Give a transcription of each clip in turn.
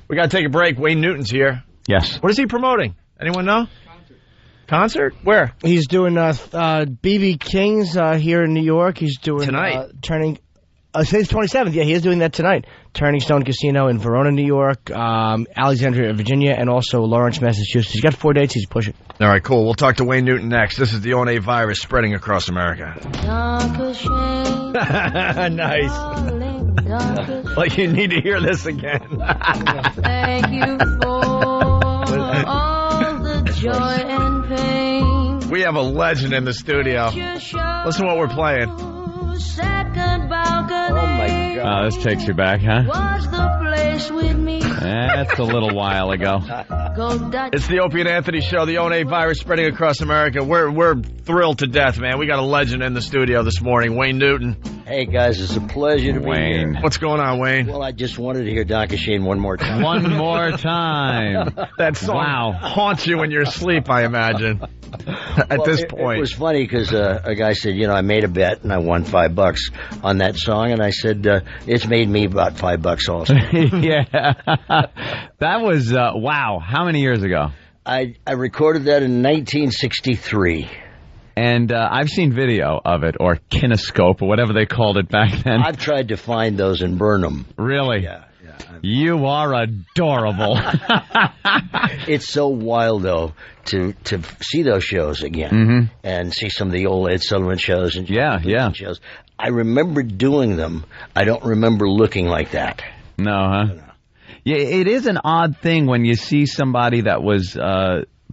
We got to take a break. Wayne Newton's here. Yes. What is he promoting? Anyone know? Concert? Where? He's doing B.B. King's here in New York. He's doing tonight. Turning. Today's 27th. Yeah, he is doing that tonight. Turning Stone Casino in Verona, New York, Alexandria, Virginia, and also Lawrence, Massachusetts. He's got 4 dates. He's pushing. All right, cool. We'll talk to Wayne Newton next. This is the O&A virus spreading across America. Nice. Like you need to hear this again. Thank you for all the joy and pain. We have a legend in the studio. Listen to what we're playing. Second balcony. Oh, my God. This takes you back, huh? Was the place with me. That's a little while ago. Go Dutch. It's the Opie and Anthony Show, the O&A virus spreading across America. We're thrilled to death, man. We got a legend in the studio this morning, Wayne Newton. Hey, guys, it's a pleasure to be Wayne. here. What's going on, Wayne? Well, I just wanted to hear Don Shane one more time. One more time. That song haunts you in your sleep, I imagine, at this point. It was funny because a guy said, I made a bet and I won $5 on that song. And I said, it's made me about $5 also. Yeah. That was, wow. How many years ago? I recorded that in 1963. And I've seen video of it, or kinescope, or whatever they called it back then. I've tried to find those and burn them. Really? Yeah. You are adorable. It's so wild, though, to see those shows again and see some of the old Ed Sullivan shows and shows. I remember doing them. I don't remember looking like that. No, huh? Yeah, it is an odd thing when you see somebody that was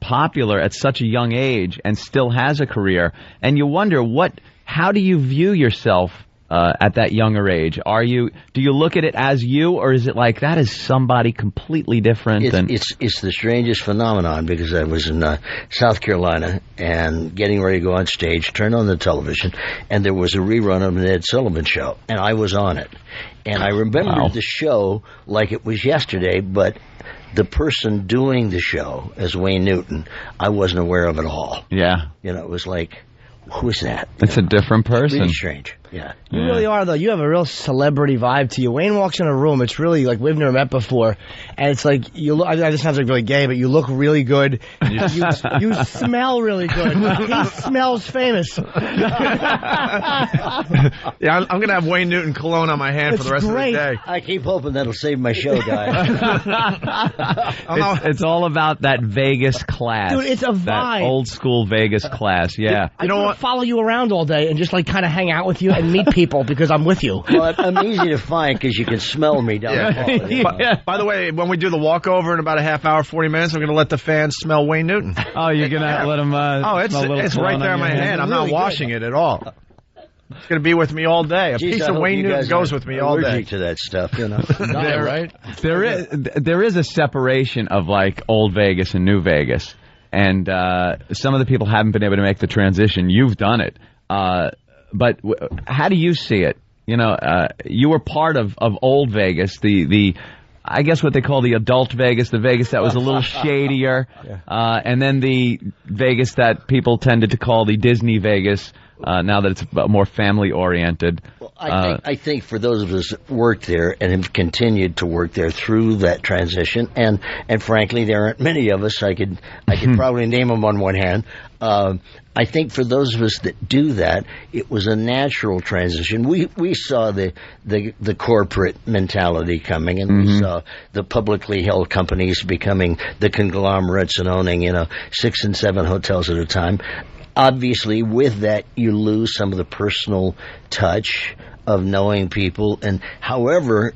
popular at such a young age and still has a career, and you wonder how do you view yourself at that younger age? Do you look at it as you, or is it like that is somebody completely different? It's the strangest phenomenon, because I was in South Carolina and getting ready to go on stage, turned on the television, and there was a rerun of an Ed Sullivan show, and I was on it. And I remember the show like it was yesterday, but the person doing the show as Wayne Newton, I wasn't aware of at all. Yeah. It was like, who is that? It's a different person. Really strange. Yeah. You really are, though. You have a real celebrity vibe to you. Wayne walks in a room, it's really like we've never met before, and it's like you look. This sounds like really gay, but you look really good. You smell really good. He smells famous. Yeah, I'm going to have Wayne Newton cologne on my hand for the rest of the day. I keep hoping that'll save my show, guys. It's all about that Vegas class. Dude, it's a vibe. That old school Vegas class, yeah. I don't follow you around all day and just like kind of hang out with you and meet people because I'm with you. Well, I'm easy to find because you can smell me down the hall. By the way, when we do the walkover in about a half hour, 40 minutes, I'm going to let the fans smell Wayne Newton. Oh, you're going to let them it's right there in my hand. I'm not washing it at all. It's going to be with me all day. A piece of Wayne Newton goes with me all day. Allergic to that stuff, Right? There is a separation of like old Vegas and new Vegas. And some of the people haven't been able to make the transition. You've done it. But how do you see it? You were part of old Vegas, I guess what they call the adult Vegas, the Vegas that was a little shadier, and then the Vegas that people tended to call the Disney Vegas, now that it's more family-oriented. Well, I think for those of us that worked there and have continued to work there through that transition, and frankly, there aren't many of us. I could probably name them on one hand. I think for those of us that do that, it was a natural transition. We saw the corporate mentality coming, and we saw the publicly held companies becoming the conglomerates and owning 6 and 7 hotels at a time. Obviously, with that, you lose some of the personal touch of knowing people. And however,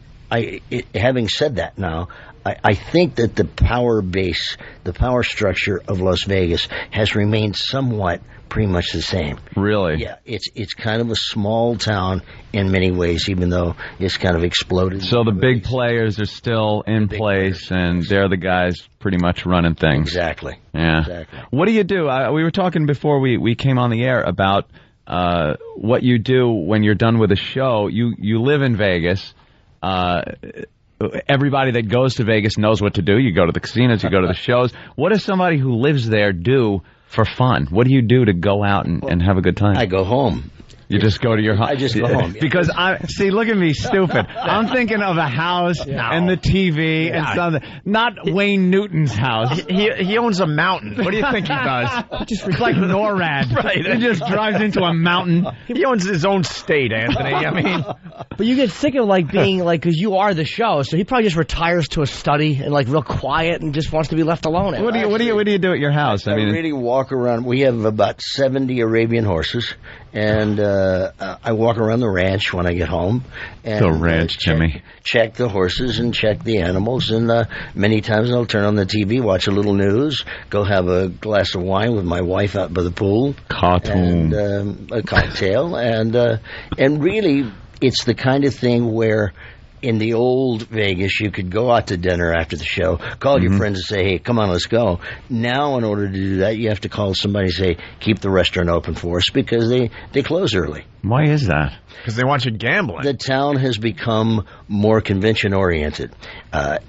having said that now, I think that the power base, the power structure of Las Vegas has remained somewhat pretty much the same. Really? Yeah, it's kind of a small town in many ways, even though it's kind of exploded. So the big players are still in place, and they're the guys pretty much running things. Exactly. Yeah. Exactly. What do you do? We were talking before we came on the air about what you do when you're done with a show. You live in Vegas. Everybody that goes to Vegas knows what to do. You go to the casinos, you go to the shows. What does somebody who lives there do for fun? What do you do to go out and have a good time? I go home. You just go to your home. I just go home. Yeah. Because look at me, stupid. I'm thinking of a house and the TV and something. Not Wayne Newton's house. He owns a mountain. What do you think he does? It's like NORAD. Right. He just drives into a mountain. He owns his own state, Anthony. I mean, but you get sick of being because you are the show, so he probably just retires to a study and real quiet and just wants to be left alone. What do you do at your house? I really walk around. We have about 70 Arabian horses, and I walk around the ranch when I get home. And, the ranch, Jimmy. Check the horses and check the animals, and many times I'll turn on the TV, watch a little news, go have a glass of wine with my wife out by the pool, cartoon, and a cocktail, and really, it's the kind of thing where. In the old Vegas, you could go out to dinner after the show, call your friends and say, hey, come on, let's go. Now, in order to do that, you have to call somebody and say, keep the restaurant open for us because they close early. Why is that? Because they want you gambling. The town has become more convention-oriented.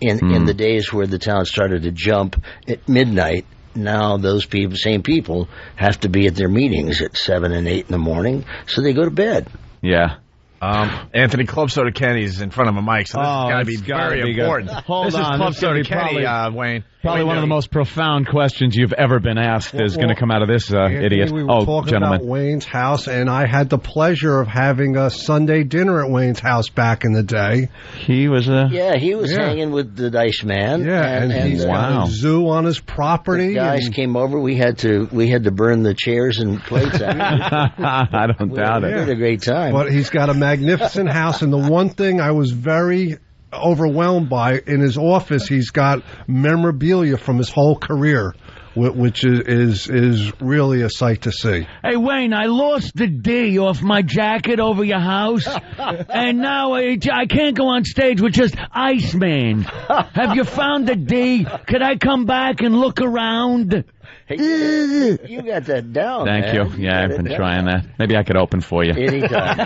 In the days where the town started to jump at midnight, now those same people have to be at their meetings at 7 and 8 in the morning, so they go to bed. Yeah. Anthony, Club Soda Kenny's in front of a mic, so this has got to be very important. Hold on. Club Soda Kenny, Wayne. Probably one of the most profound questions you've ever been asked is going to come out of this idiot. We were talking about Wayne's house, and I had the pleasure of having a Sunday dinner at Wayne's house back in the day. He was he was hanging with the Dice Man. Yeah, and he's got a zoo on his property. The guys came over. We had to burn the chairs and plates out. I don't doubt it. We had a great time. But he's got a magnificent house, and the one thing I was very overwhelmed by, in his office, he's got memorabilia from his whole career, which is really a sight to see. Hey, Wayne, I lost the D off my jacket over your house, and now I can't go on stage with just Iceman. Have you found the D? Could I come back and look around? Hey, you got that down. Thank you. Yeah, I've been trying that. Maybe I could open for you. Anytime.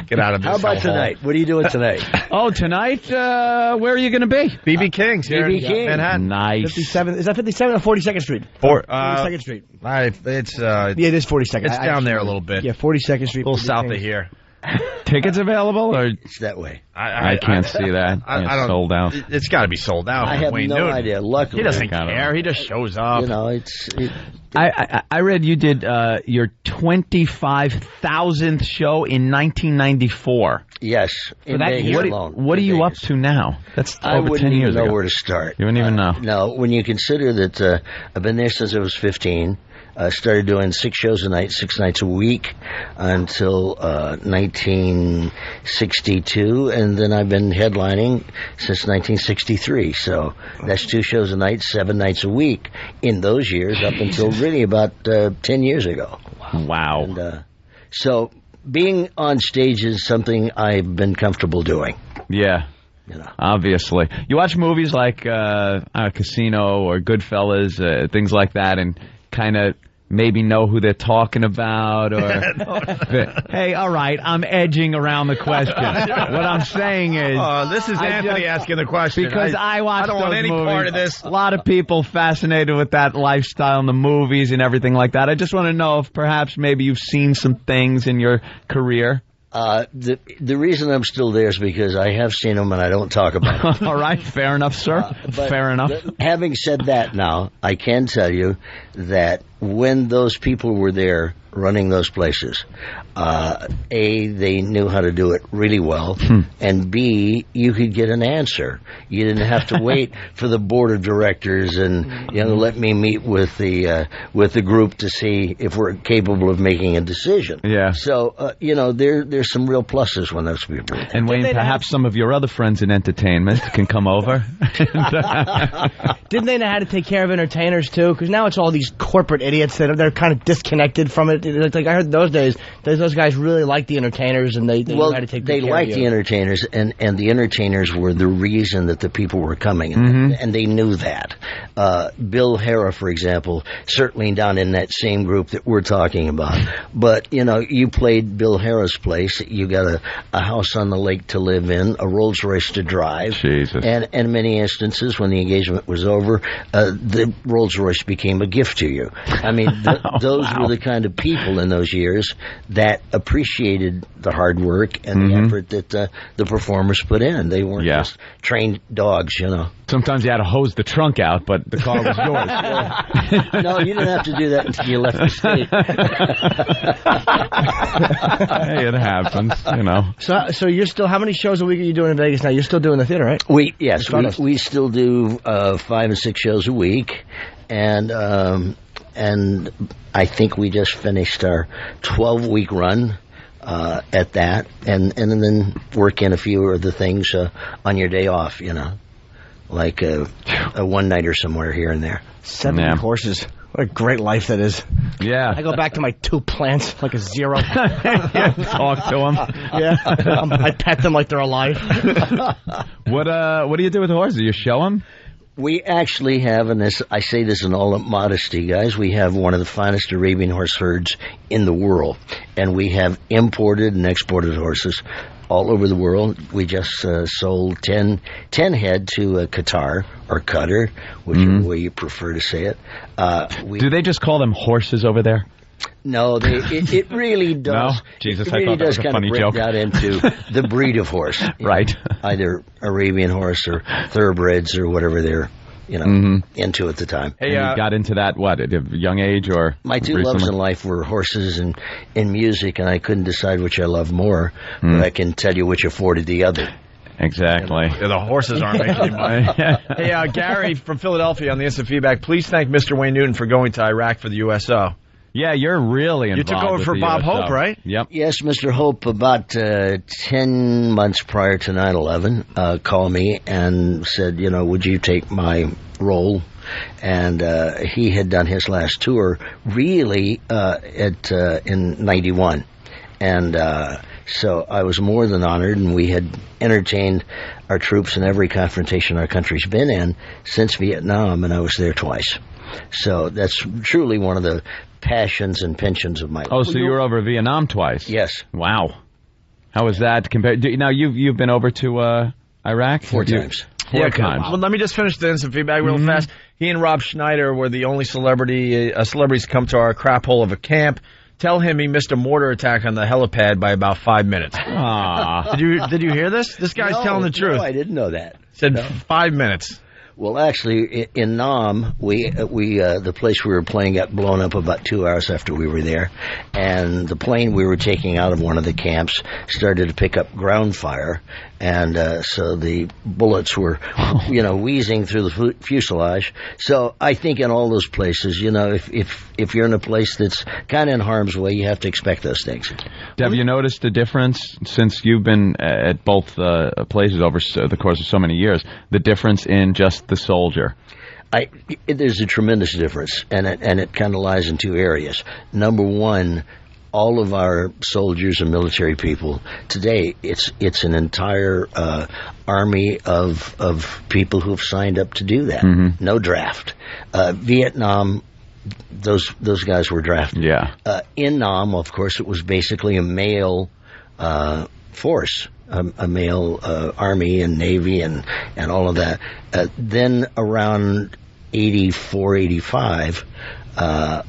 Get out of this. How about tonight? What are you doing tonight? Oh, tonight, where are you going to be? BB King's here in Manhattan. Nice. 57. Is that 57 or 42nd Street? 42nd Street. It is 42nd. It's down there a little bit. Yeah, 42nd Street. A little south of here. Tickets available, or it's that way? I can't see that. It's sold out. It's got to be sold out. I have no idea. Luckily, he doesn't care. He just shows up. I read you did your 25,000th show in 1994. Yes, in Vegas alone. What are you up to now? That's over 10 years ago. I wouldn't even know where to start. You wouldn't even know. No, when you consider that I've been there since I was 15. I started doing 6 shows a night, 6 nights a week until 1962, and then I've been headlining since 1963. So that's 2 shows a night, 7 nights a week in those years up until really about 10 years ago. Wow. And, so being on stage is something I've been comfortable doing. Yeah. Obviously. You watch movies like Casino or Goodfellas, things like that, and kind of maybe know who they're talking about, or hey, all right, I'm edging around the question. What I'm saying is, this is Anthony asking the question because I watch. I don't want any part of this. A lot of people fascinated with that lifestyle in the movies and everything like that. I just want to know if perhaps maybe you've seen some things in your career. The reason I'm still there is because I have seen them and I don't talk about them. All right, fair enough, sir. Fair enough. Having said that, now I can tell you that when those people were there running those places, they knew how to do it really well, and B, you could get an answer. You didn't have to wait for the board of directors and let me meet with the group to see if we're capable of making a decision. Yeah. So there's some real pluses when those people are there. And Wayne, perhaps some of your other friends in entertainment can come over. Didn't they know how to take care of entertainers too? Because now it's all these corporate idiots that they're kind of disconnected from it. It's like I heard those days, those guys really liked the entertainers, and they knew how to take care of you. They liked the entertainers, and the entertainers were the reason that the people were coming, and they knew that. Bill Hara, for example, certainly down in that same group that we're talking about. But you played Bill Hara's place. You got a house on the lake to live in, a Rolls Royce to drive, Jesus. and in many instances, when the engagement was over, the Rolls Royce became a gift to you. I mean, those were the kind of people people in those years that appreciated the hard work and the effort that the performers put in. They weren't just trained dogs, Sometimes you had to hose the trunk out, but the car was yours. No, you didn't have to do that until you left the state. Hey, it happens, So you're still, how many shows a week are you doing in Vegas now? You're still doing the theater, right? We still do 5 and 6 shows a week, and I think we just finished our 12-week run at that, and then work in a few of the things on your day off, like a one-nighter somewhere here and there. 70 horses. What a great life that is. Yeah. I go back to my 2 plants like a zero. Talk to them. Yeah. I pet them like they're alive. What do you do with the horses? You show them? We actually have, and I say this in all modesty, guys, we have one of the finest Arabian horse herds in the world. And we have imported and exported horses all over the world. We just sold 10 head to Qatar, or Qatar, whichever way you prefer to say it. Do they just call them horses over there? No, it really does. No? Jesus, it really I thought that was a kind funny of break joke. out into the breed of horse. Right. Either Arabian horse or thoroughbreds or whatever they're into at the time. Hey, you got into that, at a young age or My two recently? loves in life were horses and music, and I couldn't decide which I loved more, but I can tell you which afforded the other. Exactly. Yeah, the horses aren't making any money. Hey, Gary from Philadelphia on the Instant Feedback, please thank Mr. Wayne Newton for going to Iraq for the USO. Yeah, you're really involved. You took over for Bob USO. Hope, right? Yep. Yes, Mr. Hope, about 10 months prior to 9/11, called me and said, would you take my role? And he had done his last tour really in 91. And so I was more than honored, and we had entertained our troops in every confrontation our country's been in since Vietnam, and I was there twice. So that's truly one of the passions and pensions of my life. Oh, so you were over Vietnam twice? Yes. Wow. How was that compared? Now you've been over to Iraq 4 times. Four times. Well, let me just finish the Instant Feedback real fast. He and Rob Schneider were the only celebrities come to our crap hole of a camp. Tell him he missed a mortar attack on the helipad by about 5 minutes. Did you hear this? This guy's telling the truth. No, I didn't know that. Said 5 minutes. Well, actually, in Nam, the place we were playing got blown up about 2 hours after we were there, and the plane we were taking out of one of the camps started to pick up ground fire, and so the bullets were, wheezing through the fuselage. So I think in all those places, if you're in a place that's kind of in harm's way, you have to expect those things. Have you noticed a difference since you've been at both places over the course of so many years? The difference in just the soldier? There's a tremendous difference, and it kind of lies in 2 areas. Number one, all of our soldiers and military people today, it's an entire army of people who've signed up to do that. No draft. Vietnam, those guys were drafted. Yeah. In Nam, of course, it was basically a male force. A male army and navy and all of that. Then around 84, 85,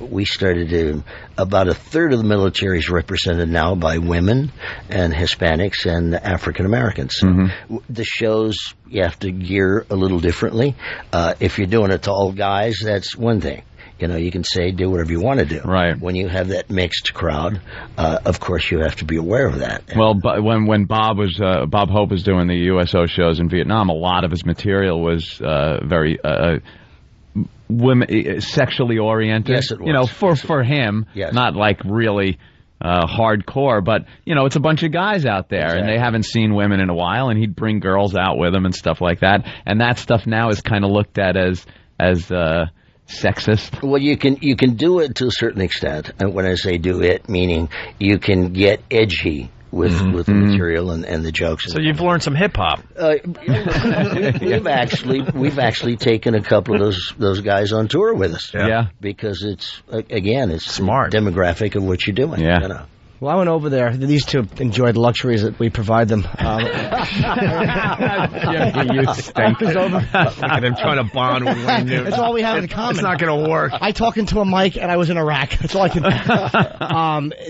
we started to, about a third of the military is represented now by women and Hispanics and African Americans. The shows, you have to gear a little differently. If you're doing it to all guys, that's one thing. You can say, do whatever you want to do. Right. When you have that mixed crowd, of course you have to be aware of that. Well, but when Bob Hope was doing the USO shows in Vietnam, a lot of his material was very women sexually oriented. Yes, it was. For him, yes. Not like really hardcore, but it's a bunch of guys out there, exactly. And they haven't seen women in a while, and he'd bring girls out with him and stuff like that. And that stuff now is kind of looked at as sexist. Well, you can do it to a certain extent, and when I say do it, meaning you can get edgy with the material and the jokes. So you've learned some hip hop. We've actually taken a couple of those guys on tour with us. Yeah. Because it's smart demographic of what you're doing. Yeah. Well, I went over there. These two enjoyed the luxuries that we provide them. You stink. Look at him trying to bond with Wayne Newton. That's all we have in common. It's not going to work. I talk into a mic, and I was in Iraq. That's all I can.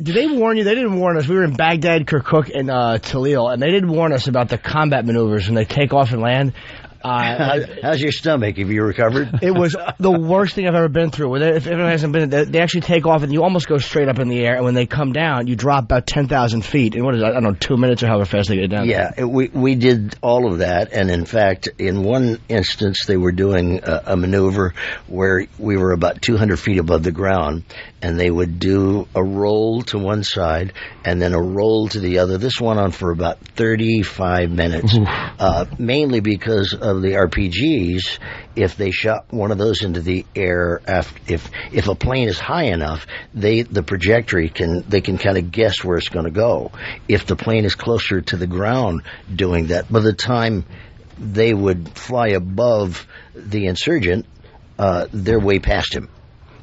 Did they warn you? They didn't warn us. We were in Baghdad, Kirkuk, and Talil, and they didn't warn us about the combat maneuvers when they take off and land. How's your stomach? Have you recovered? It was the worst thing I've ever been through. If anyone hasn't been, they actually take off and you almost go straight up in the air, and when they come down, you drop about 10,000 feet. And what is that? I don't know, 2 minutes or however fast they get down. Yeah, we did all of that, and in fact, in one instance, they were doing a maneuver where we were about 200 feet above the ground, and they would do a roll to one side and then a roll to the other. This went on for about 35 minutes, mainly because of the RPGs. If they shot one of those into the air, if a plane is high enough, the trajectory can kind of guess where it's going to go. If the plane is closer to the ground doing that, by the time they would fly above the insurgent, they're way past him.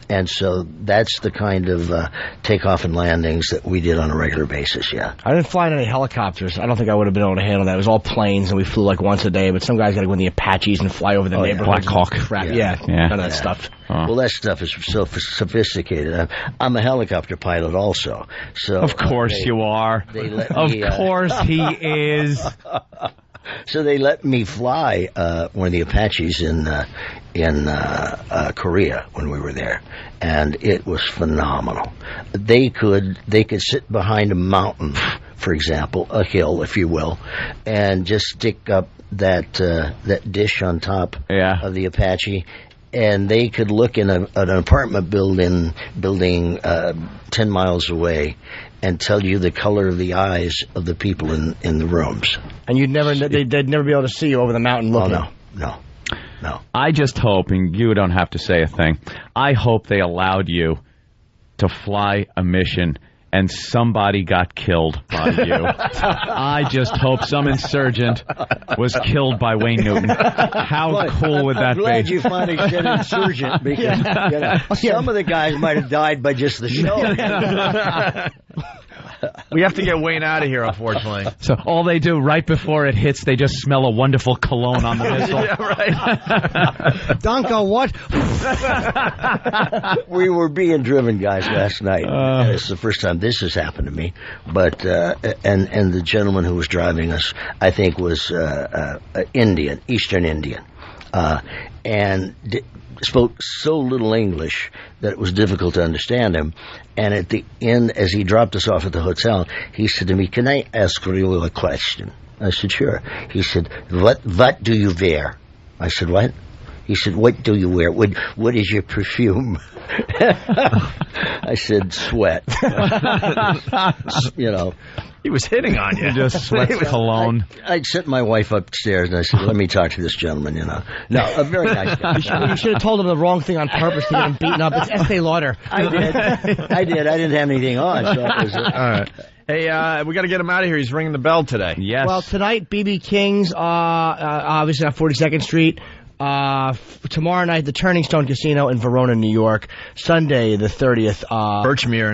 And so that's the kind of takeoff and landings that we did on a regular basis, yeah. I didn't fly in any helicopters. I don't think I would have been able to handle that. It was all planes, and we flew like once a day. But some guys got to go in the Apaches and fly over the neighborhood. Black Hawk. Crap. Yeah. None of that stuff. Well, that stuff is so sophisticated. I'm a helicopter pilot also. So Of course you are. Of course he is. So they let me fly one of the Apaches in Korea when we were there, and it was phenomenal. They could sit behind a mountain, for example, a hill, if you will, and just stick up that dish on top of the Apache. And they could look in an apartment building 10 miles away and tell you the color of the eyes of the people in the rooms. And they'd never be able to see you over the mountain looking. Oh, no. I just hope, and you don't have to say a thing, I hope they allowed you to fly a mission and somebody got killed by you. I just hope some insurgent was killed by Wayne Newton. How cool would that be? I'm glad be? you finally said insurgent, because some of the guys might have died by just the show. We have to get Wayne out of here, unfortunately. So all they do right before it hits, they just smell a wonderful cologne on the missile. Yeah, right. Donko, what? We were being driven, guys, last night. It's the first time this has happened to me. But and the gentleman who was driving us, I think, was Indian, Eastern Indian, and spoke so little English that it was difficult to understand him. And at the end, as he dropped us off at the hotel, he said to me, "Can I ask you a question?" I said, "Sure." He said, What do you wear?" I said, "What?" He said, "What do you wear? What is your perfume?" I said, "Sweat." He was hitting on you. Just sweat cologne. I sent my wife upstairs and I said, "Let me talk to this gentleman." No, a very nice guy. You should have told him the wrong thing on purpose to get him beaten up. It's Estee Lauder. I did. I didn't have anything on. So that was it. All right. Hey, we got to get him out of here. He's ringing the bell today. Yes. Well, tonight, B.B. King's, obviously on 42nd Street. Tomorrow night, the Turning Stone Casino in Verona, New York. Sunday, the 30th, Birchmere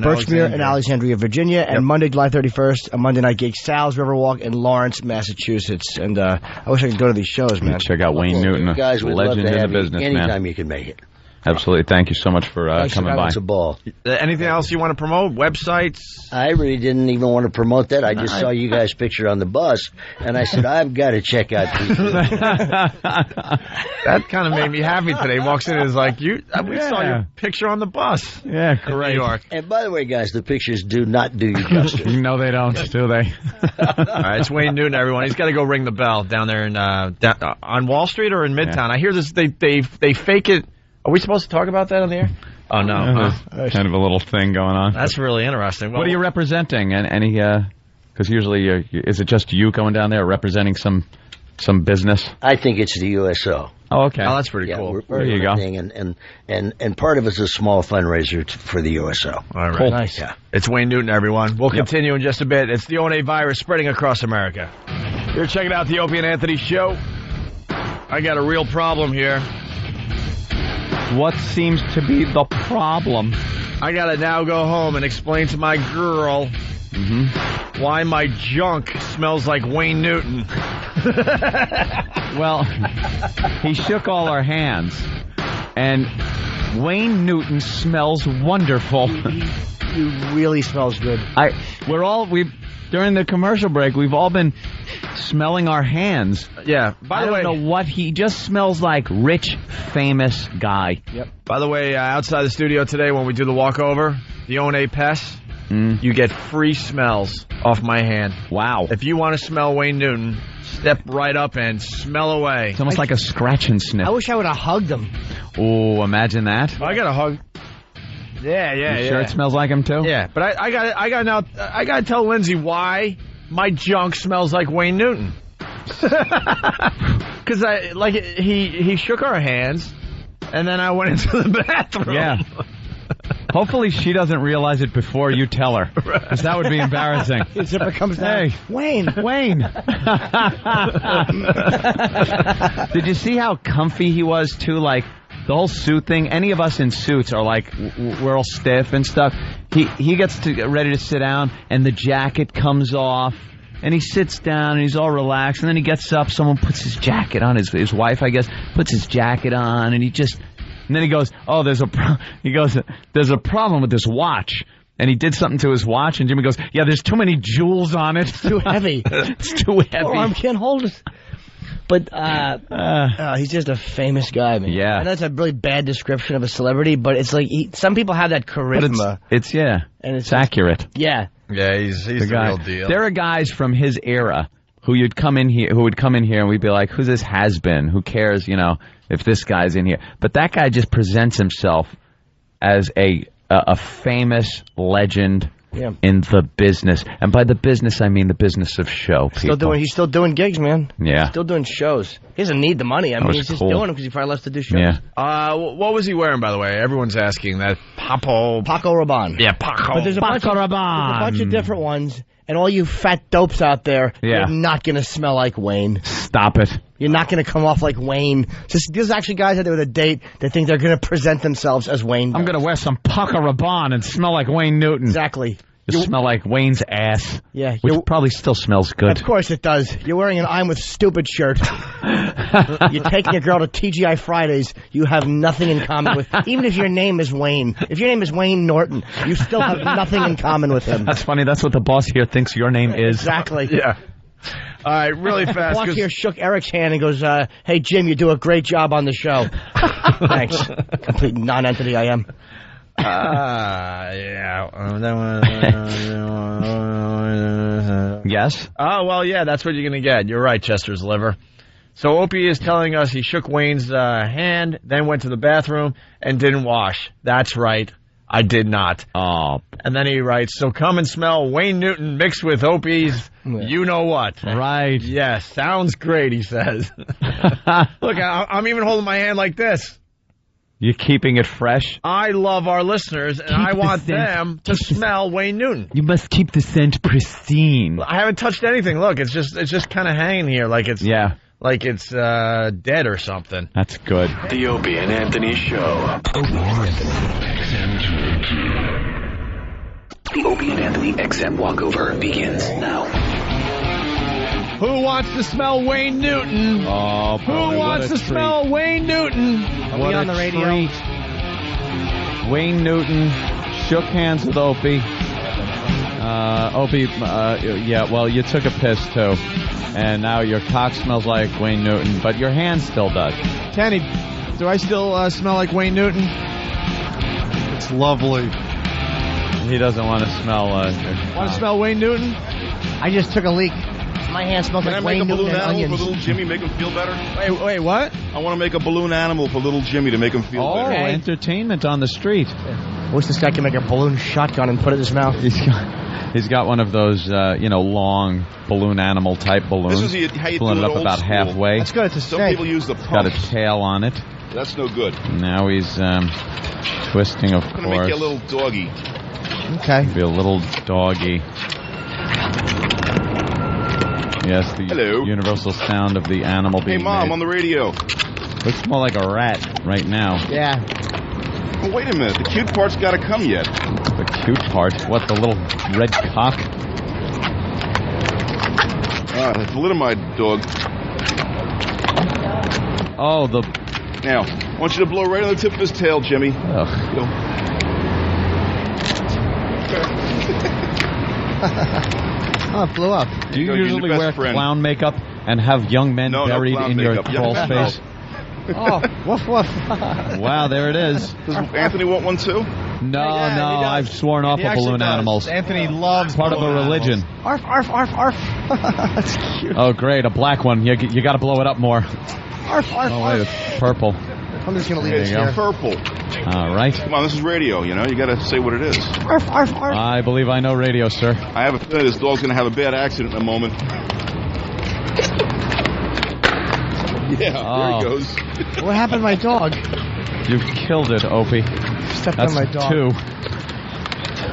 in Alexandria, Virginia. And Monday, July 31st, a Monday night gig, Sal's Riverwalk in Lawrence, Massachusetts. And I wish I could go to these shows, man. Check out Wayne Newton, guys, a we'd legend love to in have the business, you anytime man. you can make it. Absolutely. Thank you so much for coming by. It's a ball. Anything else you want to promote? Websites? I really didn't even want to promote that. I just saw you guys' picture on the bus, and I said, I've got to check out these. That kind of made me happy today. He walks in and is like, we saw your picture on the bus. Yeah, great. New York. And by the way, guys, the pictures do not do you justice. No, they don't, do they? All right, it's Wayne Newton, everyone. He's got to go ring the bell down there in on Wall Street or in Midtown. Yeah. I hear this. They fake it. Are we supposed to talk about that on the air? Oh, no. Kind of a little thing going on. That's really interesting. Well, what are you representing? And any? Because usually, is it just you going down there representing some business? I think it's the USO. Oh, okay. Oh, that's pretty cool. We're there you go. And part of it's a small fundraiser for the USO. All right. Cool. Nice. Yeah. It's Wayne Newton, everyone. We'll continue in just a bit. It's the O&A virus spreading across America. You're checking out the Opie and Anthony show. I got a real problem here. What seems to be the problem? I got to now go home and explain to my girl why my junk smells like Wayne Newton. Well, he shook all our hands, and Wayne Newton smells wonderful. He really smells good. During the commercial break, we've all been smelling our hands. Yeah. By the way, I don't know what he just smells like. Rich, famous guy. Yep. By the way, outside the studio today, when we do the walkover, the O&A Pests, you get free smells off my hand. Wow. If you want to smell Wayne Newton, step right up and smell away. It's almost like a scratch and sniff. I wish I would have hugged him. Oh, imagine that. I got a hug. Yeah. You sure it smells like him too? Yeah, but I got to tell Lindsay why my junk smells like Wayne Newton. Because he shook our hands, and then I went into the bathroom. Yeah. Hopefully she doesn't realize it before you tell her, because that would be embarrassing. If it comes down, hey, Wayne. Did you see how comfy he was too? Like the whole suit thing. Any of us in suits are like we're all stiff and stuff. He gets to get ready to sit down, and the jacket comes off. And he sits down, and he's all relaxed, and then he gets up, someone puts his jacket on, his wife, I guess, puts his jacket on, and then he goes, oh, there's a problem with this watch. And he did something to his watch, and Jimmy goes, yeah, there's too many jewels on it. It's too heavy. It's too heavy. Your arm can't hold it. But he's just a famous guy, man. Yeah. I know it's a really bad description of a celebrity, but it's like some people have that charisma. It's accurate. Yeah. Yeah, he's the real deal. There are guys from his era who would come in here, and we'd be like, "Who's this has-been? Who cares, if this guy's in here?" But that guy just presents himself as a famous legend in the business, and by the business I mean the business of show. He's still doing gigs, man. Yeah, still doing shows. He doesn't need the money. I mean, he's just doing them because he probably loves to do shows. Yeah. What was he wearing, by the way? Everyone's asking that. Paco Rabanne. Yeah, Paco. But there's a bunch of different ones, and all you fat dopes out there, you're not going to smell like Wayne. Stop it. You're not going to come off like Wayne. There's actually guys out there with a date that think they're going to present themselves as Wayne. I'm going to wear some Paco Rabanne and smell like Wayne Newton. Exactly. You smell like Wayne's ass. Yeah. Which probably still smells good. Of course it does. You're wearing an I'm with Stupid shirt. You're taking your girl to TGI Fridays. You have nothing in common with... Even if your name is Wayne. If your name is Wayne Norton, you still have nothing in common with him. That's funny. That's what the boss here thinks your name is. Exactly. Yeah. All right, really fast. Boss here shook Eric's hand and goes, hey, Jim, you do a great job on the show. Thanks. Complete non-entity I am. Yeah. Yes? Oh, well, yeah, that's what you're going to get. You're right, Chester's liver. So Opie is telling us he shook Wayne's hand, then went to the bathroom, and didn't wash. That's right. I did not. Oh. And then he writes, so come and smell Wayne Newton mixed with Opie's you-know-what. Right. Yes, sounds great, he says. Look, I'm even holding my hand like this. You're keeping it fresh? I love our listeners, and I want them to smell Wayne Newton. You must keep the scent pristine. I haven't touched anything. Look, it's just kind of hanging here like it's dead or something. That's good. The Opie and Anthony Show. Opie and Anthony. The Opie and Anthony XM walkover begins now. Who wants to smell Wayne Newton? Oh, who wants to smell Wayne Newton? Are we on the radio? Treat. Wayne Newton shook hands with Opie. Opie, well, you took a piss too. And now your cock smells like Wayne Newton, but your hand still does. Kenny, do I still smell like Wayne Newton? It's lovely. He doesn't want to smell. Want to smell Wayne Newton? I just took a leak. My hand smells like Wayne Newton and onions. For little Jimmy, make him feel better? Wait, what? I want to make a balloon animal for little Jimmy to make him feel better. Oh, entertainment on the street. I wish this guy could make a balloon shotgun and put it in his mouth. He's got one of those, long balloon animal type balloons. This is how you pulling do it up about school. halfway. That's good. It's a Some steak. people use the pump. Got a tail on it. That's no good. Now he's twisting, of I'm going to course. make you a little doggy. Okay. Be a little doggy. Yes, the Hello. universal sound of the animal being Hey, Mom, made. on the radio. Looks more like a rat right now. Yeah. Well, wait a minute. The cute part's got to come yet. The cute part. What, the little red cock? Thalidomide dog. Oh, the... Now, I want you to blow right on the tip of his tail, Jimmy. Ugh. Go. Oh, it blew up. Do you You're the usually best wear friend. clown makeup and have young men No, no buried clown in your makeup. crawl Yeah. space? Oh, woof woof. Wow, there it is. Does Anthony want one too? No, Yeah, no, he does. I've sworn off He of actually balloon does. animals. Anthony loves Part of a balloon religion. Arf, arf, arf, arf. That's cute. Oh, great, a black one. You got to blow it up more. Arf, arf, Oh, wait, arf. it's purple. I'm just going to leave There this you go. here. Purple. All right. Come on, this is radio, you know? You gotta say what it is. Arf, arf, arf. I believe I know radio, sir. I have a feeling this dog's gonna have a bad accident in a moment. Yeah, Oh. there he goes. What happened to my dog? You've killed it, Opie. Stepped That's on my dog.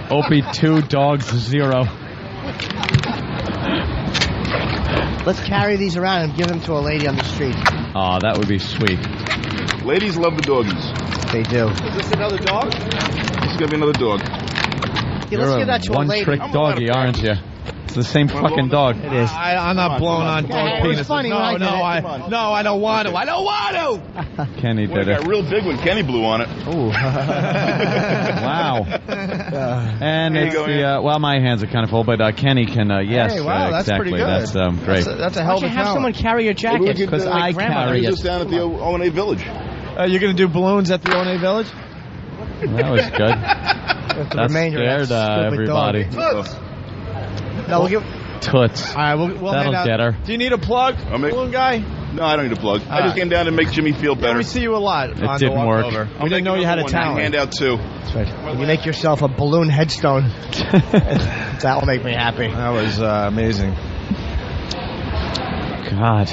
2. Opie 2, dogs 0. Let's carry these around and give them to a lady on the street. Oh, that would be sweet. Ladies love the doggies. They do. Is this another dog? This is gonna be another dog. Yeah, You're let's give that to a lady. one-trick doggy, aren't you? It's the same fucking dog. It is. I'm not blowing on Yeah, dog it was penises. funny when I did it. I don't want to. I don't want to. Kenny Well, did it got it. real big when Kenny blew on it. Ooh. Wow. And There you it's go, the, well, my hands are kind of full, but Kenny can, yes, Hey, wow, that's exactly. pretty good. That's great. That's a Why hell don't of you a have someone carry your Maybe we jacket? could, Because I carry use it. this down at the O&A Village. You're going to do balloons at the O&A Village? That was good. With the That remainder of scared that stupid everybody. dog. No, we'll give. Toots. All right, we'll That'll hand out. get her. Do you need a plug, I'll make- balloon guy? No, I don't need a plug. I right. just came down to make Jimmy feel Yeah, better. we see you a lot. It on the didn't walk work. over. I'll We didn't make know you had a another one. talent. Hand out 2. That's right. When you make yourself a balloon headstone, that will make me happy. That was amazing. God.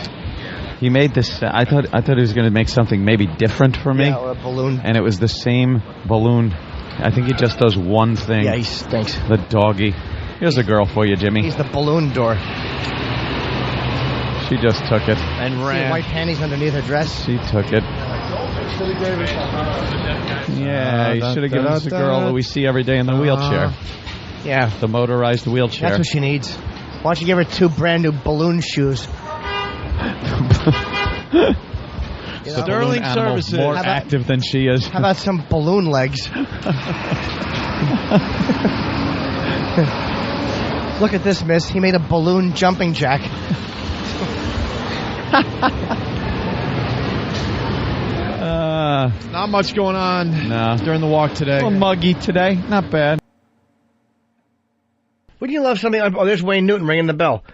He made this, I thought he was going to make something maybe different for me. Yeah, a balloon. And it was the same balloon. I think he just does one thing. Yeah, he stinks. The doggy. Here's a girl for you, Jimmy. He's the balloon door. She just took it. And See the ran. white panties underneath her dress. She took it. Yeah, you should have given us a girl that we see every day in the wheelchair. Yeah, The motorized wheelchair. that's what she needs. Why don't you give her 2 brand new balloon shoes? You know? Sterling Balloon animal's Services. more How about- active than she is. How about some balloon legs? Look at this, miss. He made a balloon jumping jack. Not much going on No. during the walk today. A little muggy today. Not bad. Wouldn't you love something? Oh, there's Wayne Newton ringing the bell.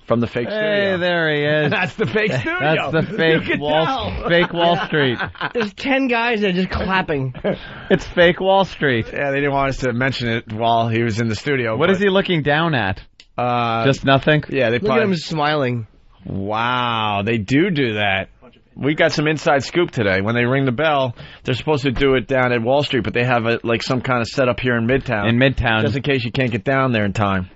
From the fake Hey, studio. there he is. That's the fake studio. That's the You can fake Wall Street. There's 10 guys there just clapping. It's fake Wall Street. Yeah, they didn't want us to mention it while he was in the studio. What is he looking down at? Just nothing? Yeah, they Look at probably. him smiling. Wow, they do that. We got some inside scoop today. When they ring the bell, they're supposed to do it down at Wall Street, but they have like some kind of setup here in Midtown. In Midtown. just in case you can't get down there in time.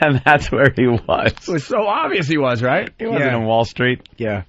And that's where he was. It was so obvious he was, right? He wasn't in Wall Street. Yeah.